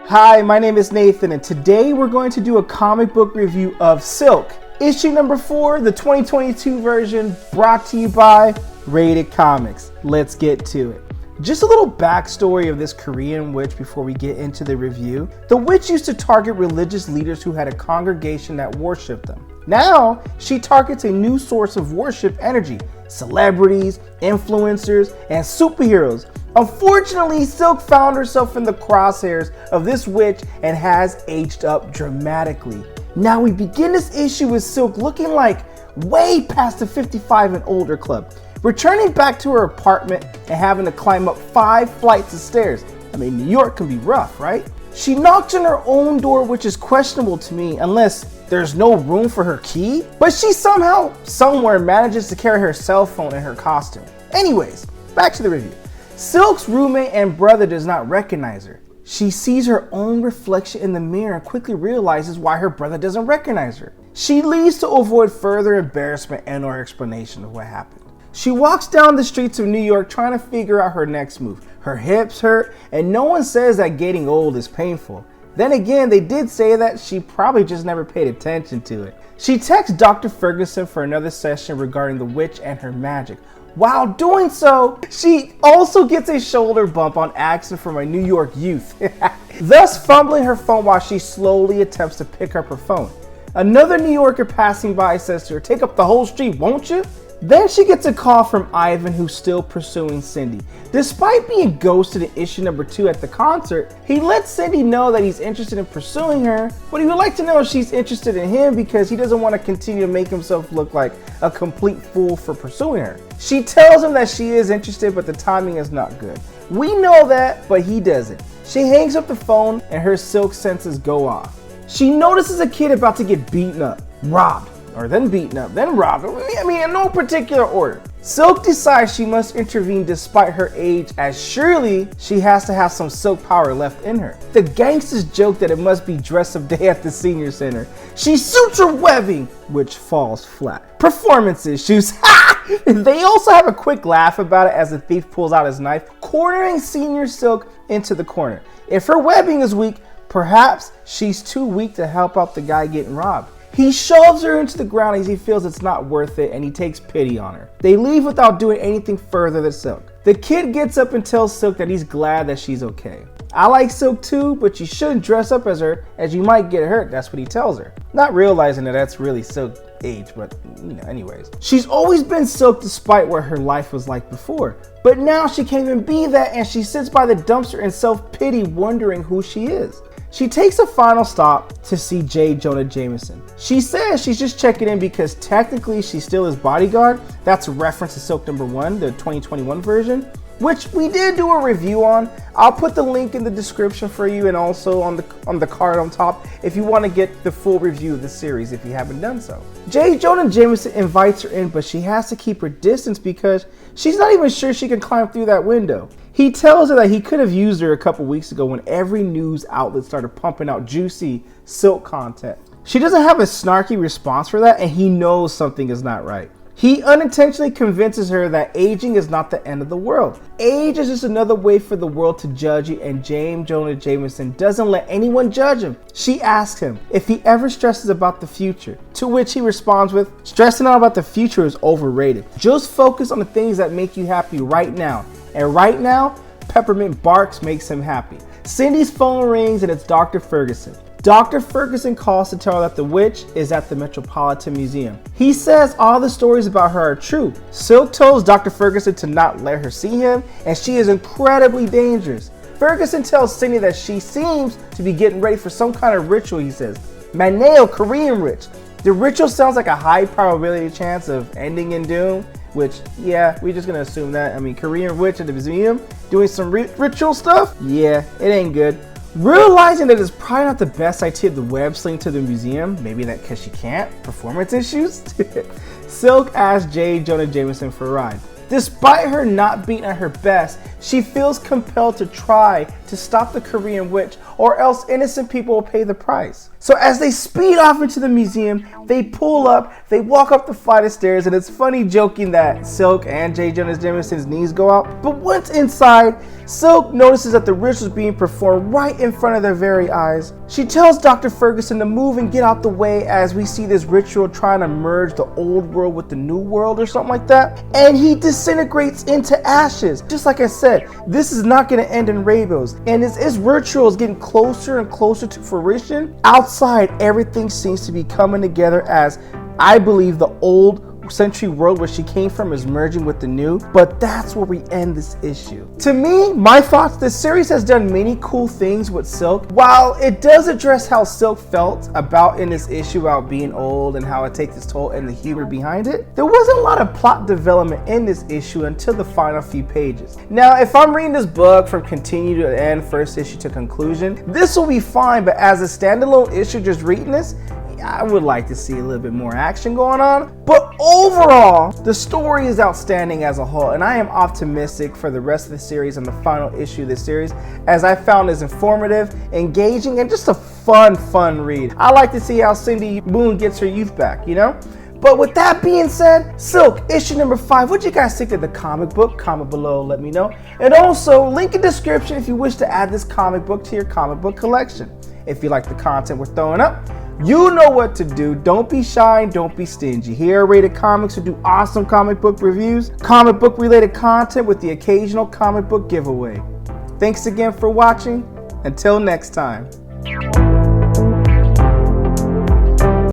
Hi, my name is Nathan, and today we're going to do a comic book review of Silk, issue number 4, the 2022 version, brought to you by Rated Comics. Let's get to it. Just a little backstory of this Korean witch before we get into the review. The witch used to target religious leaders who had a congregation that worshipped them. Now, she targets a new source of worship energy: celebrities, influencers, and superheroes. Unfortunately, Silk found herself in the crosshairs of this witch and has aged up dramatically. Now we begin this issue with Silk looking like way past the 55 and older club, returning back to her apartment and having to climb up 5 flights of stairs. I mean, New York can be rough, right? She knocks on her own door, which is questionable to me unless there's no room for her key, but she somehow, somewhere manages to carry her cell phone in her costume. Anyways, back to the review. Silk's roommate and brother does not recognize her. She sees her own reflection in the mirror and quickly realizes why her brother doesn't recognize her. She leaves to avoid further embarrassment and or explanation of what happened. She walks down the streets of New York trying to figure out her next move. Her hips hurt, and no one says that getting old is painful. Then again, they did say that she probably just never paid attention to it. She texts Dr. Ferguson for another session regarding the witch and her magic. While doing so, she also gets a shoulder bump on accident from a New York youth, thus fumbling her phone while she slowly attempts to pick up her phone. Another New Yorker passing by says to her, "Take up the whole street, won't you?" Then she gets a call from Ivan, who's still pursuing Cindy. Despite being ghosted in issue number 2 at the concert, he lets Cindy know that he's interested in pursuing her, but he would like to know if she's interested in him because he doesn't want to continue to make himself look like a complete fool for pursuing her. She tells him that she is interested, but the timing is not good. We know that, but he doesn't. She hangs up the phone and her Silk senses go off. She notices a kid about to get beaten up, robbed, or then beaten up, then robbed. I mean, in no particular order. Silk decides she must intervene despite her age, as surely she has to have some Silk power left in her. The gangsters joke that it must be dress up day at the senior center. She shoots her webbing, which falls flat. Performance issues. They also have a quick laugh about it as the thief pulls out his knife, cornering Senior Silk into the corner. If her webbing is weak, perhaps she's too weak to help out the guy getting robbed. He shoves her into the ground as he feels it's not worth it, and he takes pity on her. They leave without doing anything further to Silk. The kid gets up and tells Silk that he's glad that she's okay. "I like Silk too, but you shouldn't dress up as her as you might get hurt," that's what he tells her. Not realizing that that's really Silk's age, but anyways. She's always been Silk despite what her life was like before. But now she can't even be that, and she sits by the dumpster in self-pity wondering who she is. She takes a final stop to see J. Jonah Jameson. She says she's just checking in because technically she's still his bodyguard. That's a reference to Silk number 1, the 2021 version, which we did do a review on. I'll put the link in the description for you and also on the card on top if you want to get the full review of the series if you haven't done so. J. Jonah Jameson invites her in, but she has to keep her distance because she's not even sure she can climb through that window. He tells her that he could have used her a couple weeks ago when every news outlet started pumping out juicy Silk content. She doesn't have a snarky response for that, and he knows something is not right. He unintentionally convinces her that aging is not the end of the world. Age is just another way for the world to judge you, and J. Jonah Jameson doesn't let anyone judge him. She asks him if he ever stresses about the future, to which he responds with, "Stressing out about the future is overrated. Just focus on the things that make you happy right now." And right now, Peppermint Barks makes him happy. Cindy's phone rings and it's Dr. Ferguson. Dr. Ferguson calls to tell her that the witch is at the Metropolitan Museum. He says all the stories about her are true. Silk tells Dr. Ferguson to not let her see him, and she is incredibly dangerous. Ferguson tells Cindy that she seems to be getting ready for some kind of ritual, he says. Maneo, Korean witch. The ritual sounds like a high probability chance of ending in doom, which, yeah, we're just gonna assume that. I mean, Korean witch at the museum doing some ritual stuff? Yeah, it ain't good. Realizing that it's probably not the best idea to web sling to the museum, maybe that because she can't, performance issues, Silk asks J. Jonah Jameson for a ride. Despite her not being at her best, she feels compelled to try to stop the Korean witch, or else innocent people will pay the price. So as they speed off into the museum, they pull up, they walk up the flight of stairs, and it's funny joking that Silk and J. Jonah Jameson's knees go out. But once inside, Silk notices that the ritual is being performed right in front of their very eyes. She tells Dr. Ferguson to move and get out the way as we see this ritual trying to merge the old world with the new world or something like that. And he disintegrates into ashes. Just like I said, this is not going to end in rainbows. And as his ritual is getting closer and closer to fruition, outside everything seems to be coming together as I believe the old century world where she came from is merging with the new, but that's where we end this issue. To me, my thoughts, this series has done many cool things with Silk. While it does address how Silk felt about in this issue about being old and how it takes its toll and the humor behind it, there wasn't a lot of plot development in this issue until the final few pages. Now, if I'm reading this book from continue to end, first issue to conclusion, this will be fine, but as a standalone issue just reading this, I would like to see a little bit more action going on. But overall, the story is outstanding as a whole, and I am optimistic for the rest of the series and the final issue of this series, as I found is informative, engaging, and just a fun read. I like to see how Cindy Moon gets her youth back, you know? But with that being said, Silk, issue number 5, what'd you guys think of the comic book? Comment below, let me know. And also, link in description if you wish to add this comic book to your comic book collection. If you like the content we're throwing up, you know what to do. Don't be shy and don't be stingy. Here at Rated Comics, we do awesome comic book reviews, comic book related content with the occasional comic book giveaway. Thanks again for watching. Until next time.